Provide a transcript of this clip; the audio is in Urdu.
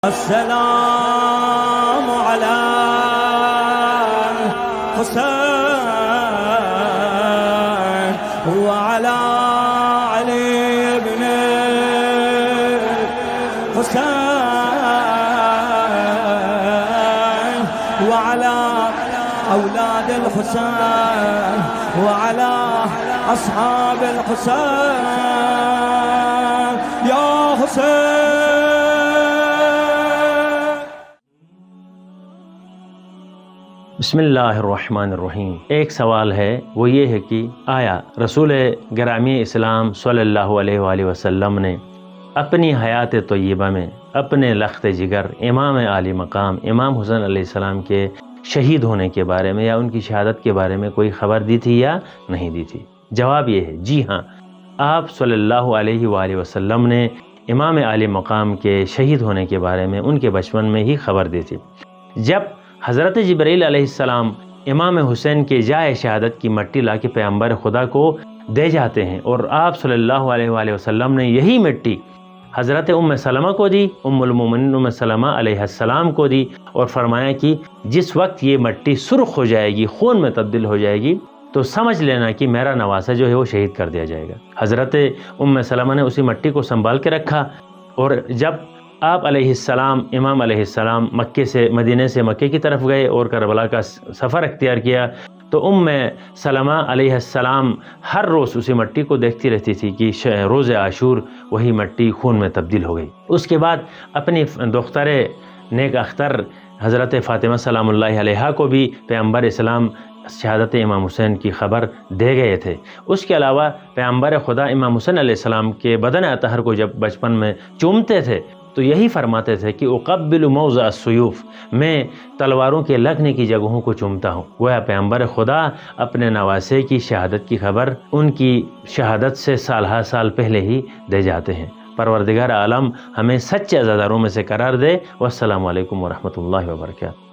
السلام على حسين وعلى علي بن حسين وعلى أولاد الحسين وعلى أصحاب الحسين يا حسين. بسم اللہ الرحمن الرحیم. ایک سوال ہے، وہ یہ ہے کہ آیا رسول گرامی اسلام صلی اللہ علیہ وآلہ وسلم نے اپنی حیات طیبہ میں اپنے لخت جگر امام عالی مقام امام حسین علیہ السلام کے شہید ہونے کے بارے میں یا ان کی شہادت کے بارے میں کوئی خبر دی تھی یا نہیں دی تھی؟ جواب یہ ہے جی ہاں، آپ صلی اللہ علیہ وآلہ وسلم نے امام عالی مقام کے شہید ہونے کے بارے میں ان کے بچپن میں ہی خبر دی تھی. جب حضرت جبرائیل علیہ السلام امام حسین کے جائے شہادت کی مٹی لا کے پیغمبر خدا کو دے جاتے ہیں اور آپ صلی اللہ علیہ وآلہ وسلم نے یہی مٹی حضرت ام سلمہ کو دی، ام المومنین ام سلمہ علیہ السلام کو دی اور فرمایا کہ جس وقت یہ مٹی سرخ ہو جائے گی، خون میں تبدیل ہو جائے گی، تو سمجھ لینا کہ میرا نواسہ جو ہے وہ شہید کر دیا جائے گا. حضرت ام سلمہ نے اسی مٹی کو سنبھال کے رکھا اور جب آپ علیہ السلام امام علیہ السلام مدینے سے مکے کی طرف گئے اور کربلا کا سفر اختیار کیا تو ام سلمہ علیہ السلام ہر روز اسی مٹی کو دیکھتی رہتی تھی کہ روز عاشور وہی مٹی خون میں تبدیل ہو گئی. اس کے بعد اپنی دختر نیک اختر حضرت فاطمہ سلام اللہ علیہا کو بھی پیغمبر اسلام شہادت امام حسین کی خبر دے گئے تھے. اس کے علاوہ پیغمبر خدا امام حسین علیہ السلام کے بدن اطہر کو جب بچپن میں چومتے تھے تو یہی فرماتے تھے کہ اقبل موضع السیوف، میں تلواروں کے لگنے کی جگہوں کو چومتا ہوں. گویا پیغمبر خدا اپنے نواسے کی شہادت کی خبر ان کی شہادت سے سالہ سال پہلے ہی دے جاتے ہیں. پروردگار عالم ہمیں سچے عزاداروں میں سے قرار دے. والسلام علیکم ورحمۃ اللہ وبرکاتہ.